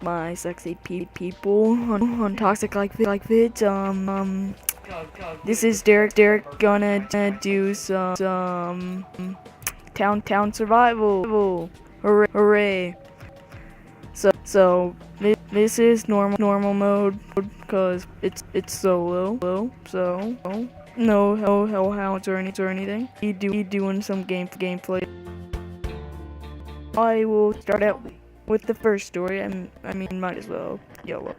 my sexy people on Toxic Like Fit. This is Derek gonna do some town survival. Hooray! So this is normal mode because it's solo. So no hellhounds or anything. You doing some gameplay. I will start out with the first story, and I mean, might as well YOLO.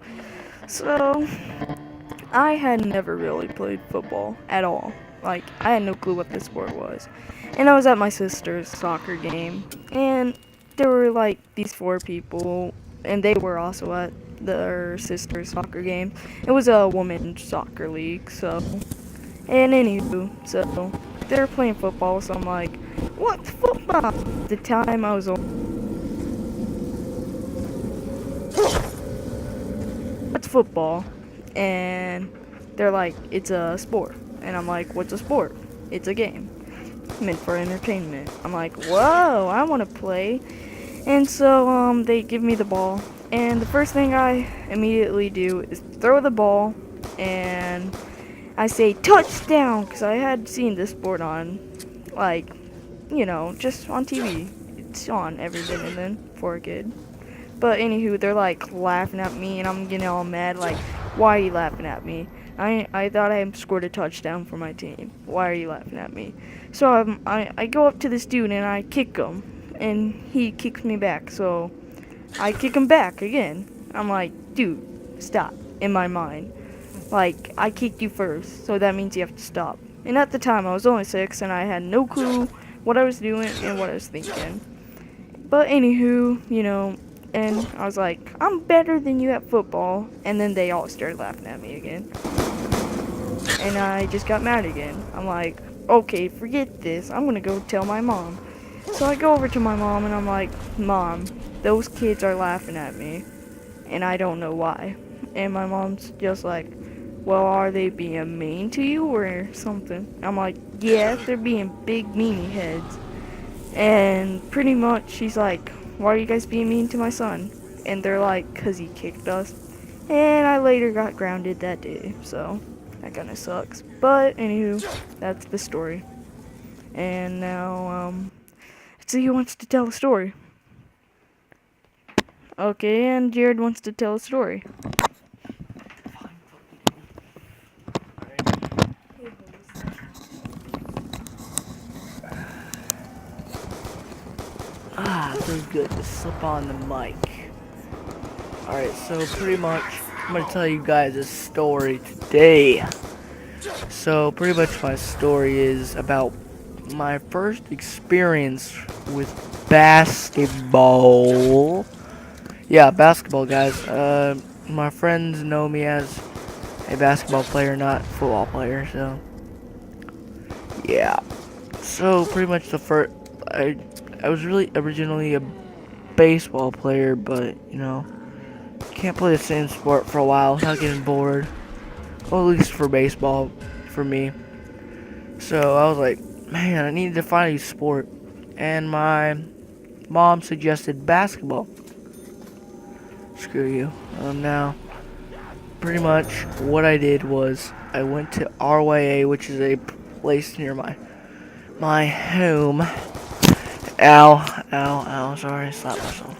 So, I had never really played football at all. Like, I had no clue what the sport was. And I was at my sister's soccer game, and there were like these 4 people, and they were also at their sister's soccer game. It was a women's soccer league, so. And anywho, so they were playing football, so I'm like, what's football? At the time I was what's football? And they're like, it's a sport. And I'm like, what's a sport? It's a game. Meant for entertainment. I'm like, whoa, I want to play. And so, they give me the ball. And the first thing I immediately do is throw the ball. And I say, touchdown! Because I had seen this sport on, like, you know, just on TV. It's on every bit and then for a kid. But anywho, they're like laughing at me, and I'm getting all mad. Like, why are you laughing at me? I thought I scored a touchdown for my team. Why are you laughing at me? So I go up to this dude and I kick him, and he kicks me back. So I kick him back again. I'm like, dude, stop. In my mind, like, I kicked you first, so that means you have to stop. And at the time, I was only 6, and I had no clue what I was doing and what I was thinking. But anywho, you know. And I was like, I'm better than you at football. And then they all started laughing at me again. And I just got mad again. I'm like, okay, forget this. I'm gonna go tell my mom. So I go over to my mom and I'm like, Mom, those kids are laughing at me. And I don't know why. And my mom's just like, well, are they being mean to you or something? I'm like, yeah, they're being big meanie heads. And pretty much she's like, why are you guys being mean to my son? And they're like, 'cause he kicked us. And I later got grounded that day, so that kinda sucks. But anywho, that's the story. And now, let's see who wants to tell a story. Okay, and Jared wants to tell a story. Feels good to slip on the mic. Alright, so pretty much, I'm gonna tell you guys a story today. So, pretty much my story is about my first experience with basketball. Yeah, basketball, guys. My friends know me as a basketball player, not football player, so. Yeah. So, pretty much the first, I was really originally a baseball player, but, you know, can't play the same sport for a while without getting bored. Well, at least for baseball, for me. So I was like, man, I needed to find a new sport. And my mom suggested basketball. Screw you. Now, pretty much what I did was I went to RYA, which is a place near my home. Ow, sorry, I slapped myself.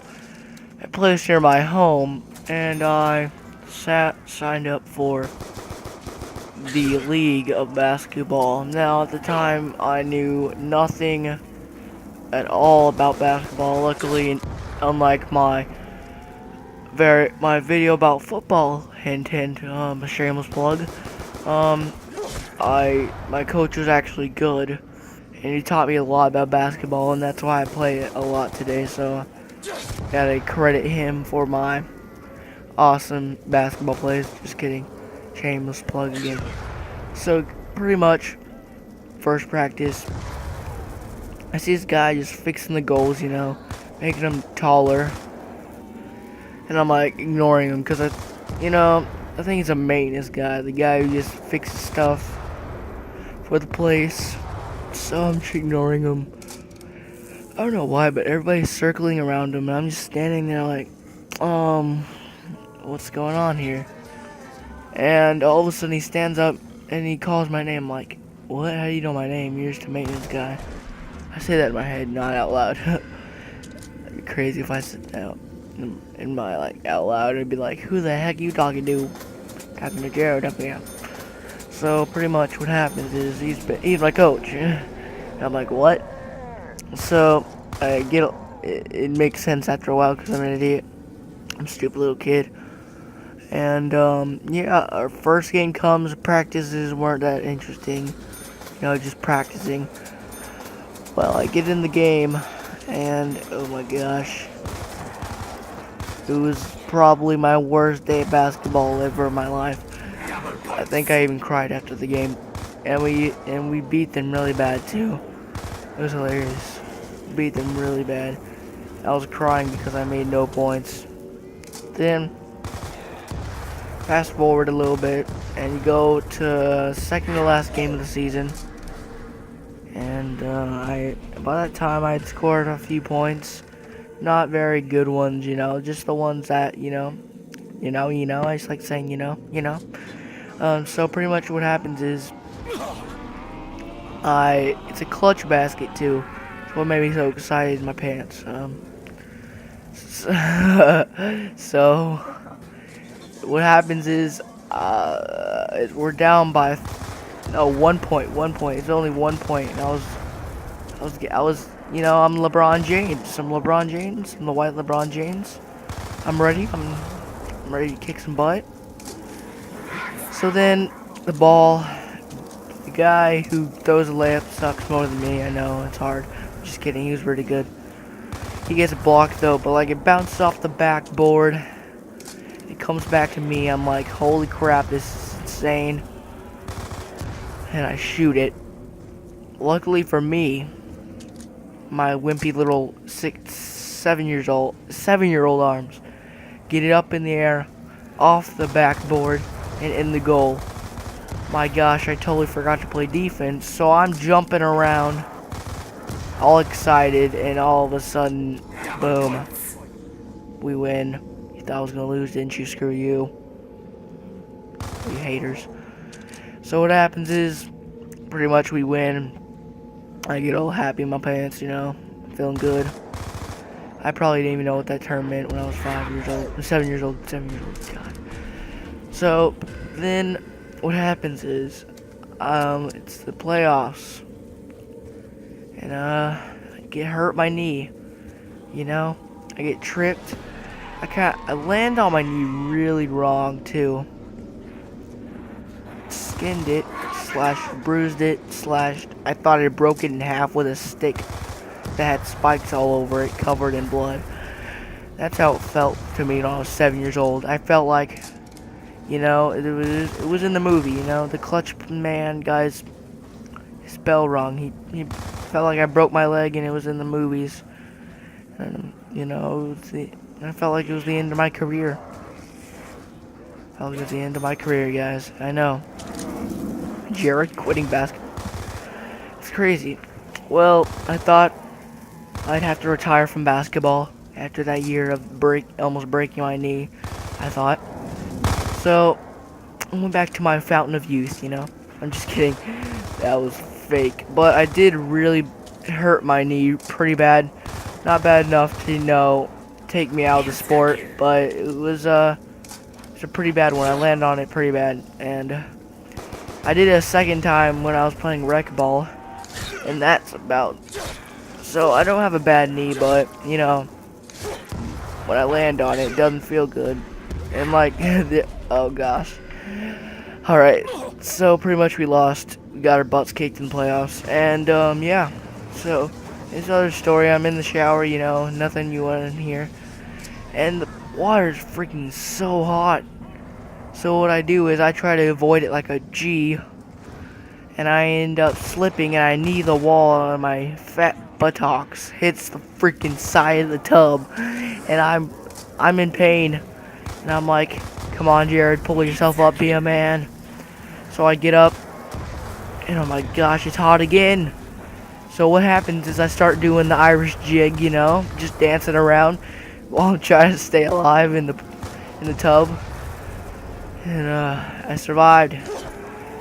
A place near my home, and I signed up for the league of basketball. Now, at the time, I knew nothing at all about basketball. Luckily, unlike my video about football, hint, a shameless plug. My coach was actually good, and he taught me a lot about basketball, and that's why I play it a lot today. So, gotta credit him for my awesome basketball plays. Just kidding. Shameless plug again. So, pretty much, first practice, I see this guy just fixing the goals, you know, making them taller. And I'm like ignoring him because I think he's a maintenance guy. The guy who just fixes stuff for the place. So I'm just ignoring him. I don't know why, but everybody's circling around him, and I'm just standing there like, what's going on here? And all of a sudden he stands up and he calls my name. I'm like, what? How do you know my name? You're just a maintenance guy. I say that in my head, not out loud. It'd be crazy if I said that in my like out loud. It'd be like, who the heck are you talking to? Talking to Jared up here. So pretty much what happens is he's my coach. And I'm like, what? So I get it makes sense after a while because I'm an idiot. I'm a stupid little kid. And yeah, our first game comes. Practices weren't that interesting. You know, just practicing. Well, I get in the game, and oh my gosh, it was probably my worst day of basketball ever in my life. I think I even cried after the game, and we beat them really bad too. It was hilarious. Beat them really bad. I was crying because I made no points. Then fast forward a little bit, and you go to second to last game of the season. And by that time I had scored a few points, not very good ones, you know, just the ones that you know. I just like saying So pretty much what happens is, it's a clutch basket too. It's what made me so excited in my pants. So what happens is, we're down by. No, 1 point. 1 point. It's only 1 point. And I was, you know, I'm LeBron James. I'm LeBron James. I'm the white LeBron James. I'm ready. I'm ready to kick some butt. So then, the guy who throws a layup sucks more than me. I know, it's hard. Just kidding. He was pretty good. He gets blocked though, but like it bounces off the backboard. It comes back to me. I'm like, holy crap, this is insane. And I shoot it. Luckily for me, my wimpy little 7-year-old arms get it up in the air, off the backboard, and in the goal. My gosh, I totally forgot to play defense, so I'm jumping around, all excited, and all of a sudden, boom, we win. You thought I was gonna lose, didn't you? Screw you. You haters. So what happens is, pretty much we win. I get all happy in my pants, you know, feeling good. I probably didn't even know what that term meant when I was 7 years old, God. So then what happens is, it's the playoffs, and I get hurt my knee, you know, I get tripped. I land on my knee really wrong too. Skinned it, / bruised it, / I thought I broke it in half with a stick that had spikes all over it, covered in blood. That's how it felt to me when I was 7 years old. I felt like, you know, it was in the movie, you know, the clutch man guy's spell wrong. He felt like I broke my leg, and it was in the movies. And, you know, I felt like it was the end of my career. I felt like it was the end of my career, guys. I know. Jared quitting basketball. It's crazy. Well, I thought I'd have to retire from basketball after that year of almost breaking my knee, I thought. So, I went back to my fountain of youth, you know. I'm just kidding. That was fake. But I did really hurt my knee pretty bad. Not bad enough to, you know, take me out of the sport, but it was a pretty bad one. I landed on it pretty bad, and I did it a second time when I was playing rec ball, and that's about. So I don't have a bad knee, but you know, when I land on it, it doesn't feel good, and like, oh gosh. All right, so pretty much we lost. We got our butts kicked in the playoffs, and yeah. So it's another story. I'm in the shower, you know, nothing you want to hear, and the water's freaking so hot. So what I do is I try to avoid it like a G, and I end up slipping, and I knee the wall on my fat buttocks, hits the freaking side of the tub, and I'm in pain, and I'm like, come on Jared, pull yourself up, be a man. So I get up, and oh my gosh, it's hot again. So what happens is I start doing the Irish jig, you know, just dancing around while I'm trying to stay alive in in the tub, and I survived.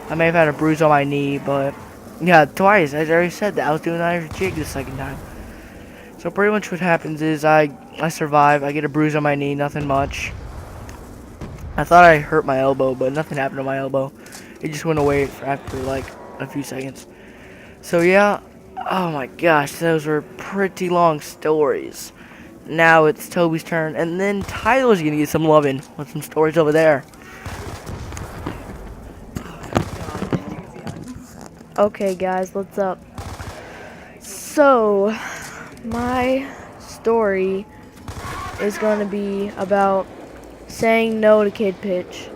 I may have had a bruise on my knee, but yeah, twice. I already said that. I was doing Irish jig the second time. So pretty much what happens is I survive. I get a bruise on my knee, nothing much. I thought I hurt my elbow, but nothing happened to my elbow. It just went away after like a few seconds. So yeah, oh my gosh, those were pretty long stories. Now it's Toby's turn, and then Tyler's gonna get some loving with some stories over there. Okay, guys, what's up? So, my story is going to be about saying no to kid pitch.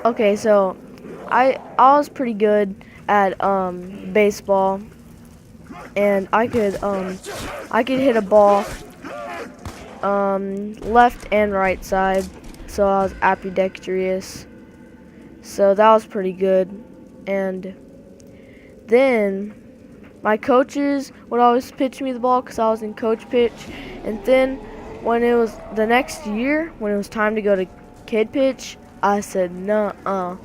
Okay, so I was pretty good at baseball, and I could hit a ball left and right side, so I was ambidextrous. So that was pretty good. And then my coaches would always pitch me the ball because I was in coach pitch. And then when it was the next year, when it was time to go to kid pitch, I said nuh-uh,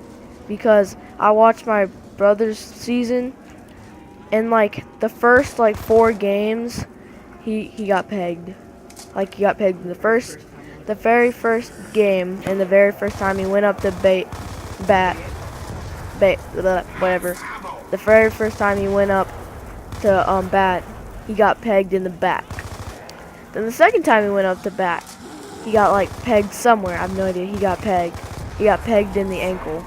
because I watched my brother's season, and like the first like 4 games, he got pegged. Like he got pegged in the very first game, and the very first time he went up to whatever. The very first time he went up to bat, he got pegged in the back. Then the second time he went up to bat, he got like pegged somewhere. I have no idea. He got pegged. He got pegged in the ankle.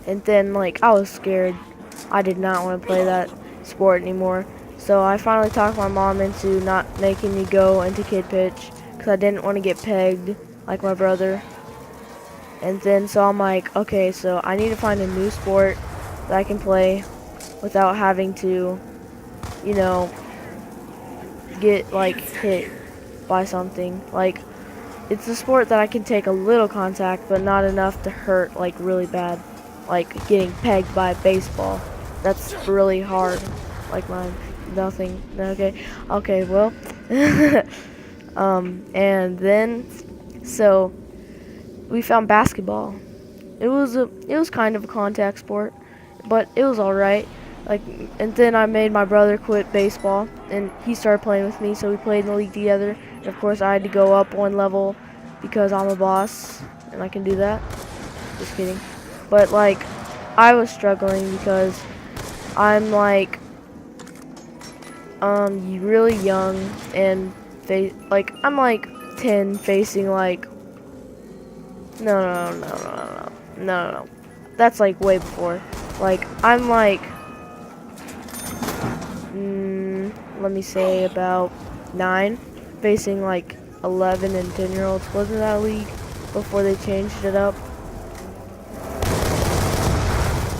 And then like I was scared. I did not want to play that sport anymore. So I finally talked my mom into not making me go into kid pitch because I didn't want to get pegged like my brother. And then so I'm like, okay, so I need to find a new sport that I can play without having to, you know, get like hit by something. Like it's a sport that I can take a little contact but not enough to hurt like really bad. Like getting pegged by baseball. That's really hard. Like mine. Nothing. Okay, well. And then so we found basketball. It was kind of a contact sport, but it was all right. Like, and then I made my brother quit baseball, and he started playing with me, so we played in the league together. And of course, I had to go up 1 level because I'm a boss, and I can do that. Just kidding. But like, I was struggling because I'm like, really young, and I'm like 10, facing like. No. That's like way before. Like I'm like, let me say about 9, facing like 11 and 10-year-olds. Wasn't that a league before they changed it up?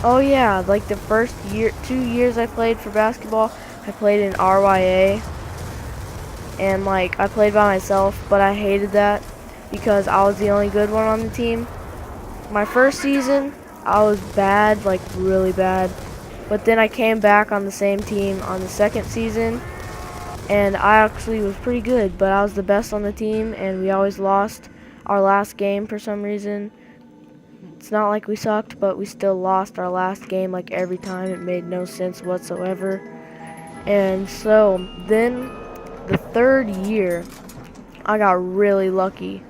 Oh yeah, like the first 2 years I played for basketball, I played in RYA, and like I played by myself, but I hated that because I was the only good one on the team. My first season, I was bad, like really bad. But then I came back on the same team on the second season, and I actually was pretty good, but I was the best on the team, and we always lost our last game for some reason. It's not like we sucked, but we still lost our last game like every time. It made no sense whatsoever. And so then the 3rd year, I got really lucky.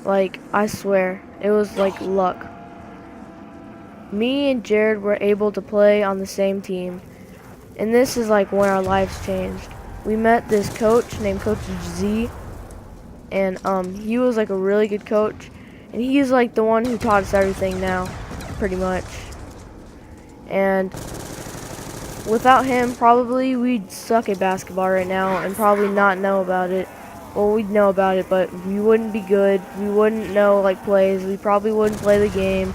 Like, I swear, it was like luck. Me and Jared were able to play on the same team. And this is like when our lives changed. We met this coach named Coach Z. And he was like a really good coach. And he's like the one who taught us everything now, pretty much. And without him, probably we'd suck at basketball right now and probably not know about it. Well, we'd know about it, but we wouldn't be good. We wouldn't know, like, plays. We probably wouldn't play the game.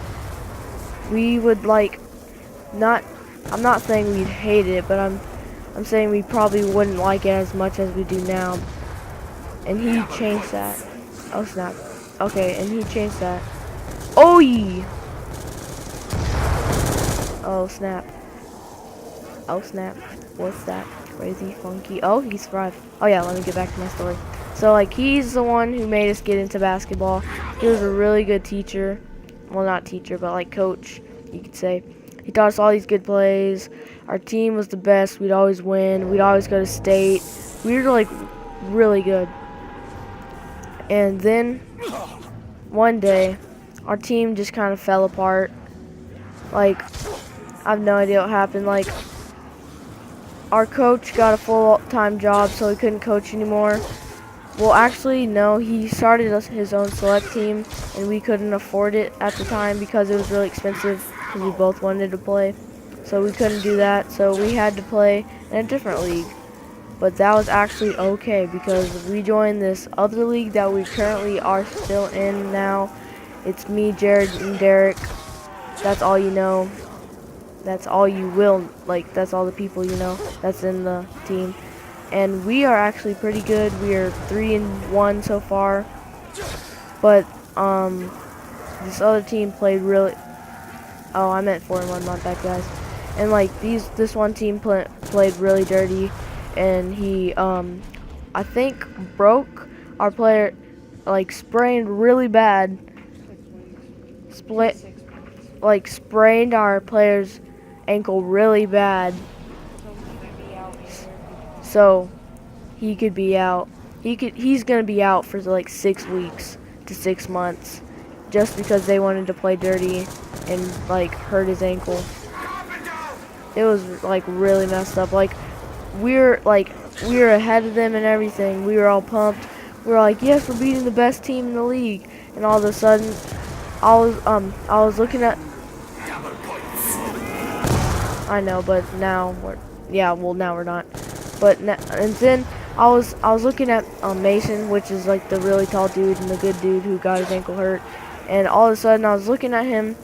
We would, like, not... I'm not saying we'd hate it, but I'm saying we probably wouldn't like it as much as we do now. And he changed that. Oh, snap. Okay, and he changed that. Oh, yeah! Oh, snap. Oh, snap. What's that? Crazy, funky. Oh, he survived. Oh, yeah, let me get back to my story. So like he's the one who made us get into basketball. He was a really good teacher. Well, not teacher, but like coach, you could say. He taught us all these good plays. Our team was the best. We'd always win. We'd always go to state. We were like really good. And then one day, our team just kind of fell apart. Like, I have no idea what happened. Like, our coach got a full-time job, so he couldn't coach anymore. Well, actually, no, he started his own select team, and we couldn't afford it at the time because it was really expensive because we both wanted to play. So we couldn't do that, so we had to play in a different league. But that was actually okay because we joined this other league that we currently are still in now. It's me, Jared, and Derek. That's all you know. That's all you will, like, that's all the people you know that's in the team. And we are actually pretty good. We are 3-1 so far. But this other team played really. Oh, I meant 4-1, not that, guys. And like this one team played really dirty, and he I think broke our player, like sprained really bad. Sprained our player's ankle really bad. So he could be out. He's gonna be out for like 6 weeks to 6 months, just because they wanted to play dirty and like hurt his ankle. It was like really messed up. Like we were ahead of them and everything. We were all pumped. We were like, yes, we're beating the best team in the league. And all of a sudden, I was looking at. I know, but now now we're not. And then I was looking at Mason, which is like the really tall dude and the good dude who got his ankle hurt. And all of a sudden, I was looking at him,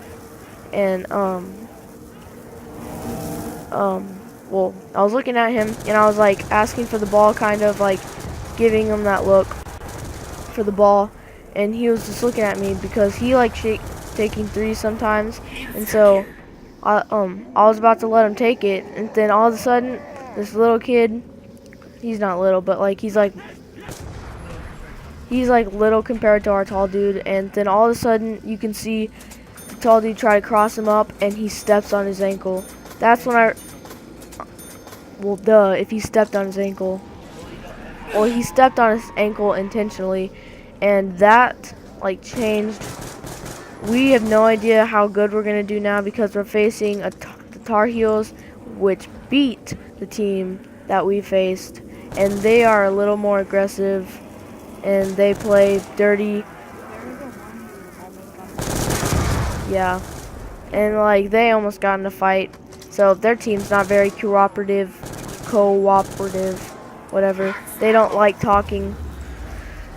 and I was looking at him, and I was like asking for the ball, kind of like giving him that look for the ball, and he was just looking at me because he like taking threes sometimes, and so I was about to let him take it, and then all of a sudden this little kid, he's not little, but like he's like little compared to our tall dude, and then all of a sudden you can see the tall dude try to cross him up, and he steps on his ankle. That's when if he stepped on his ankle. Well, he stepped on his ankle intentionally, and that like changed. We have no idea how good we're gonna do now because we're facing the Tar Heels, which beat the team that we faced, and they are a little more aggressive, and they play dirty. Yeah, and like they almost got in a fight. So their team's not very cooperative, whatever. They don't like talking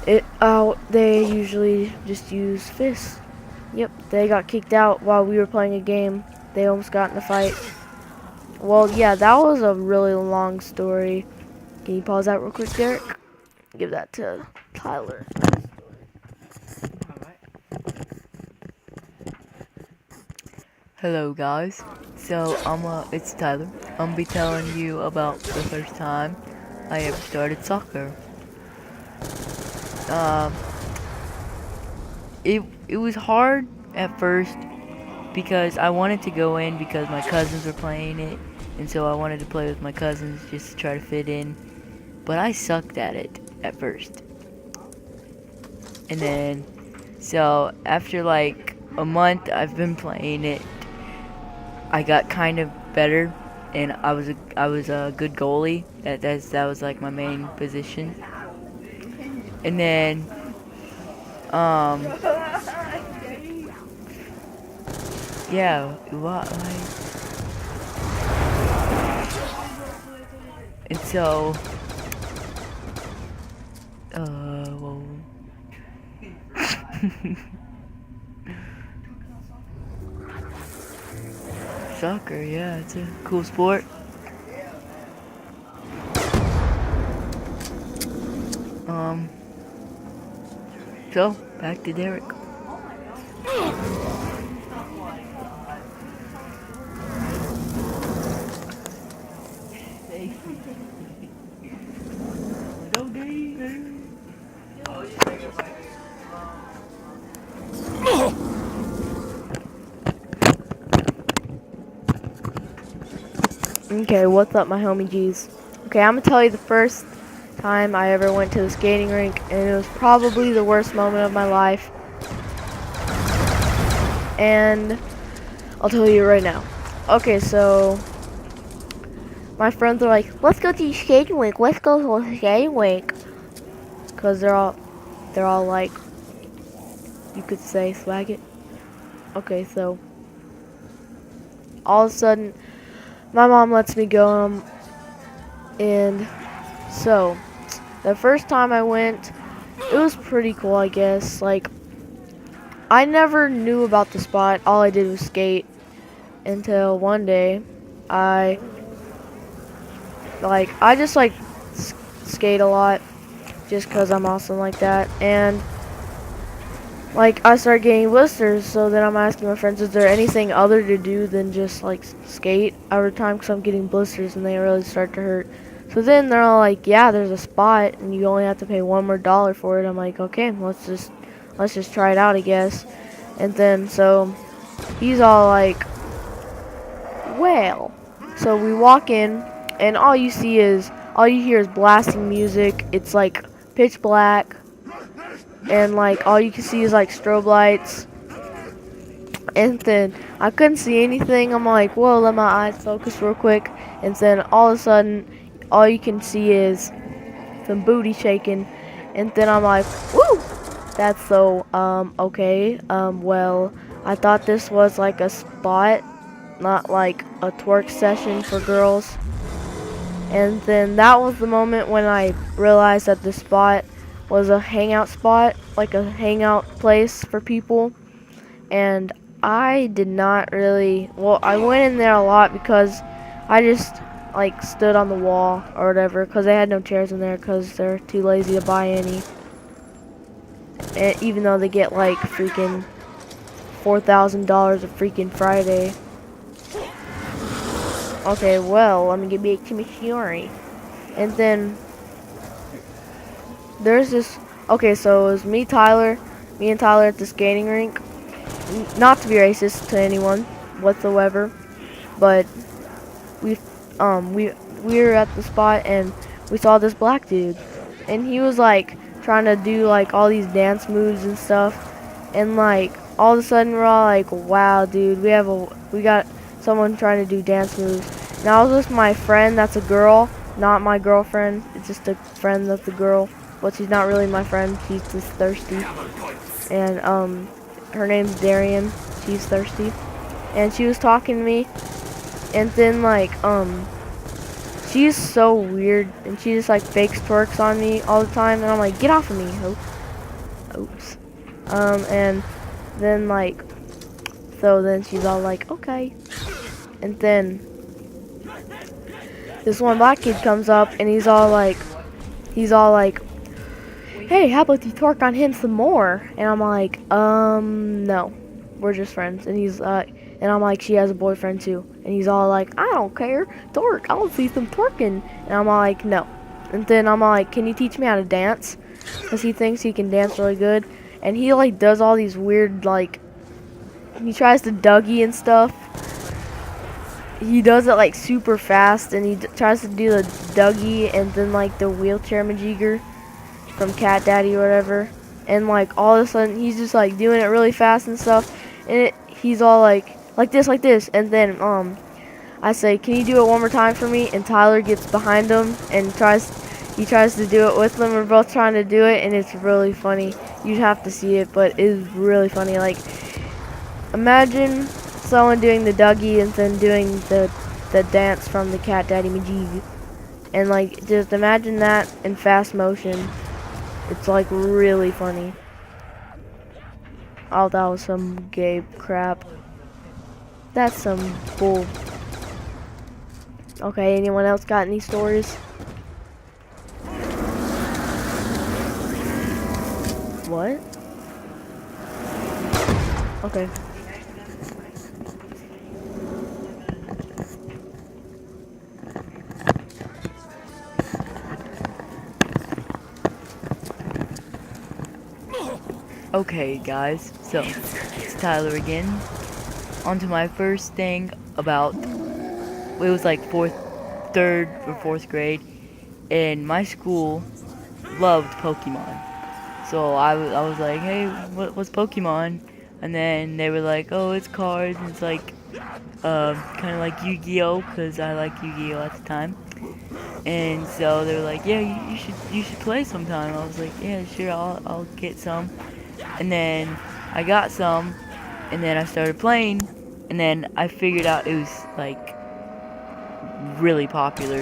it out. They usually just use fists. Yep, they got kicked out while we were playing a game. They almost got in a fight. Well, yeah, that was a really long story. Can you pause that real quick, Derek? Give that to Tyler. Hello guys, so it's Tyler. I'm be telling you about the first time I ever started soccer. It was hard at first because I wanted to go in because my cousins were playing it, and so I wanted to play with my cousins just to try to fit in. But I sucked at it at first. And then, so after like a month I've been playing it, I got kind of better, and I was a good goalie. That was like my main position. And then yeah, and so well, soccer, yeah, it's a cool sport. So back to Derek. Okay, what's up, my homie G's? Okay, I'm gonna tell you the first time I ever went to the skating rink, and it was probably the worst moment of my life. And I'll tell you right now. Okay, so my friends are like, "Let's go to the skating rink. Let's go to the skating rink," cause they're all like, you could say, swag it. Okay, so all of a sudden, my mom lets me go, and so the first time I went, it was pretty cool, I guess. Like, I never knew about the spot. All I did was skate until one day I just like skate a lot just because I'm awesome like that. And like I started getting blisters, so then I'm asking my friends, is there anything other to do than just like skate every time, because I'm getting blisters and they really start to hurt. So then they're all like, yeah, there's a spot and you only have to pay $1 more for it. I'm like, okay, let's just try it out, I guess. And then so he's all like, well, so we walk in and all you hear is blasting music. It's like pitch black, and like all you can see is like strobe lights. And then I couldn't see anything. I'm like, whoa, let my eyes focus real quick. And then all of a sudden, all you can see is some booty shaking. And then I'm like, woo! That's so, okay. Well, I thought this was like a spot, not like a twerk session for girls. And then that was the moment when I realized that the spot was a hangout spot, like a hangout place for people. And I did not really, well, I went in there a lot because I just like stood on the wall or whatever, because they had no chairs in there because they're too lazy to buy any. And even though they get like freaking $4,000 a freaking Friday. Okay, well, let me get back to my story. And then there's this, okay, so it was me and Tyler at the skating rink. Not to be racist to anyone whatsoever, but we were at the spot and we saw this black dude, and he was like trying to do like all these dance moves and stuff, and like all of a sudden we're all like, wow, dude, we got someone trying to do dance moves. And I was with my friend that's a girl, not my girlfriend. It's just a friend that's a girl, but she's not really my friend. She's just thirsty. And her name's Darian. She's thirsty. And she was talking to me, and then like she's so weird, and she just like fakes twerks on me all the time, and I'm like, get off of me. Oops. And then like, so then she's all like, okay. And then this one black kid comes up, and he's all like, hey, how about you twerk on him some more? And I'm like, no, we're just friends. And and I'm like, she has a boyfriend too. And he's all like, I don't care, twerk, I want to see some twerking. And I'm all like, no. And then I'm all like, can you teach me how to dance? Because he thinks he can dance really good. And he like does all these weird, like, he tries to Dougie and stuff. He does it like super fast, and he tries to do the Dougie and then like the wheelchair majigger from Cat Daddy or whatever. And like all of a sudden he's just like doing it really fast and stuff, and he's all like this, and then I say, can you do it one more time for me? And Tyler gets behind him and tries to do it with them. We're both trying to do it, and it's really funny. You'd have to see it, but it's really funny. Like, imagine someone doing the Dougie and then doing the dance from the Cat Daddy Majig, and like just imagine that in fast motion. It's like really funny. Oh, that was some gay crap. That's some bull. Okay, anyone else got any stories? What? Okay. Okay, guys, so it's Tyler again. On to my first thing about it was like third or fourth grade, and my school loved Pokemon. So I was like, hey, what's Pokemon? And then they were like, oh, it's cards. And it's like kind of like Yu-Gi-Oh, because I like Yu-Gi-Oh at the time. And so they were like, yeah, you should play sometime. I was like, yeah, sure, I'll get some. And then I got some, and then I started playing, and then I figured out it was like really popular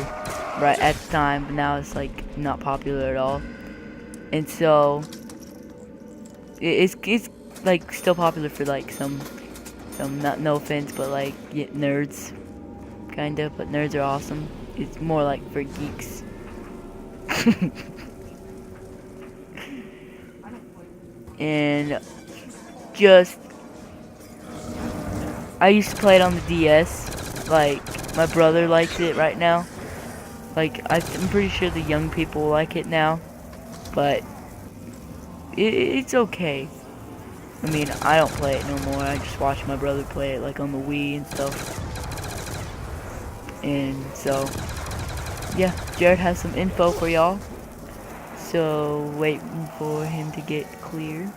right at the time, but now it's like not popular at all. And so it's like still popular for like some not, no offense, but like nerds kind of, but nerds are awesome. It's more like for geeks. And just I used to play it on the DS. Like my brother likes it right now. Like I'm pretty sure the young people like it now, but it's okay. I mean, I don't play it no more. I just watch my brother play it, like on the Wii and stuff. And so, yeah, Jared has some info for y'all. So, waiting for him to get clear.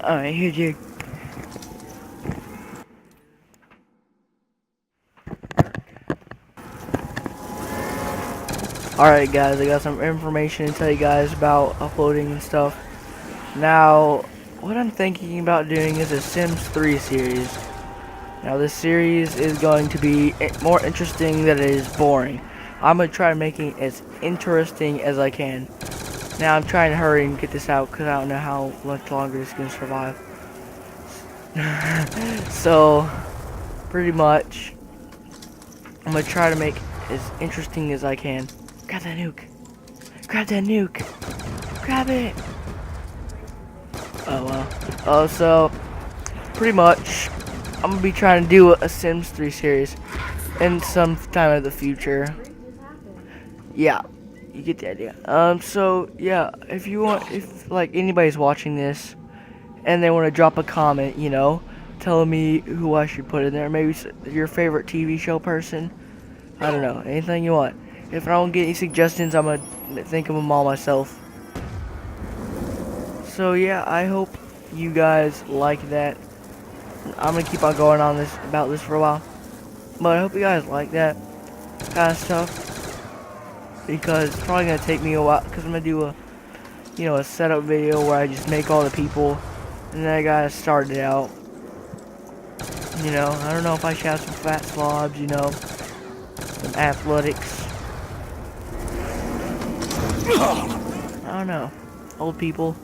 Alright, here, Jared. Alright guys, I got some information to tell you guys about uploading and stuff. Now, what I'm thinking about doing is a Sims 3 series. Now this series is going to be more interesting than it is boring. I'm going to try making it as interesting as I can. Now I'm trying to hurry and get this out because I don't know how much longer it's going to survive. So, pretty much, I'm going to try to make it as interesting as I can. Grab that nuke. Grab that nuke. Grab it. Oh well. So pretty much I'm gonna be trying to do a Sims 3 series in some time of the future. Yeah, you get the idea. So yeah, if like anybody's watching this and they want to drop a comment, you know, telling me who I should put in there, maybe your favorite TV show person. I don't know, anything you want. If I don't get any suggestions, I'm gonna think of them all myself. So yeah, I hope you guys like that. I'm gonna keep on going on about this for a while, but I hope you guys like that kind of stuff, because it's probably gonna take me a while, because I'm gonna do a setup video where I just make all the people, and then I gotta start it out. You know, I don't know if I should have some fat slobs, you know, some athletics. I don't know. Old people,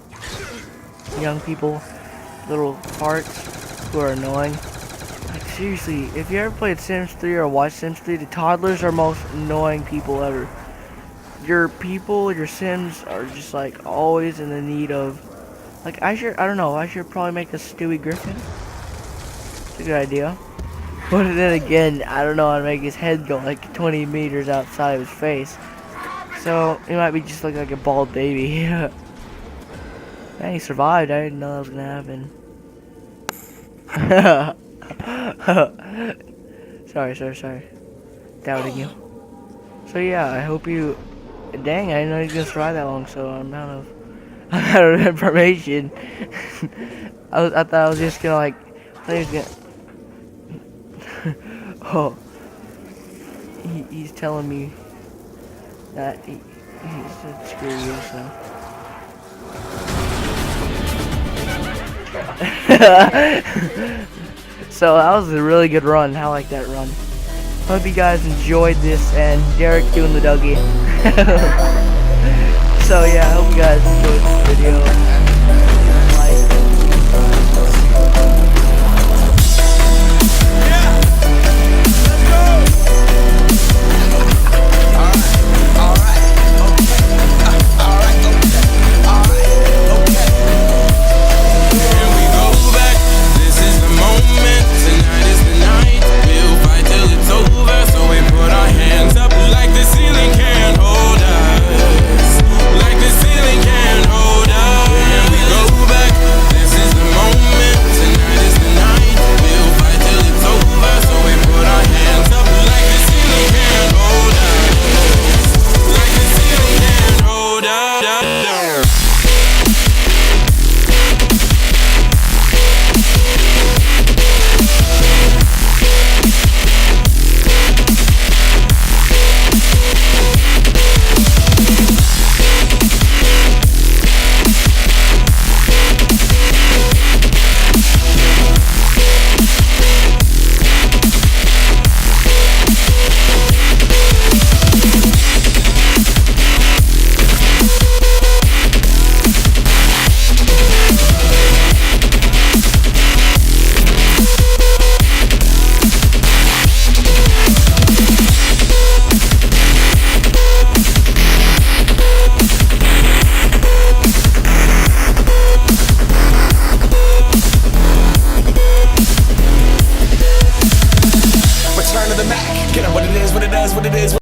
young people, little farts who are annoying. Like seriously, if you ever played Sims 3 or watched Sims 3, the toddlers are most annoying people ever. Your Sims are just like always in the need of, like I don't know, I should probably make a Stewie Griffin. It's a good idea. But then again, I don't know how to make his head go like 20 meters outside of his face. So, it might be just look like a bald baby. Man, he survived. I didn't know that was gonna happen. Sorry. Doubting you. So yeah, I hope you... Dang, I didn't know he was gonna survive that long, so I'm out of information. I thought I was just gonna like... I thought he was gonna... Oh. He's telling me... that he said screw you, so. So that was a really good run. I like that run. Hope you guys enjoyed this, and Derek doing the Dougie. So yeah, I hope you guys enjoyed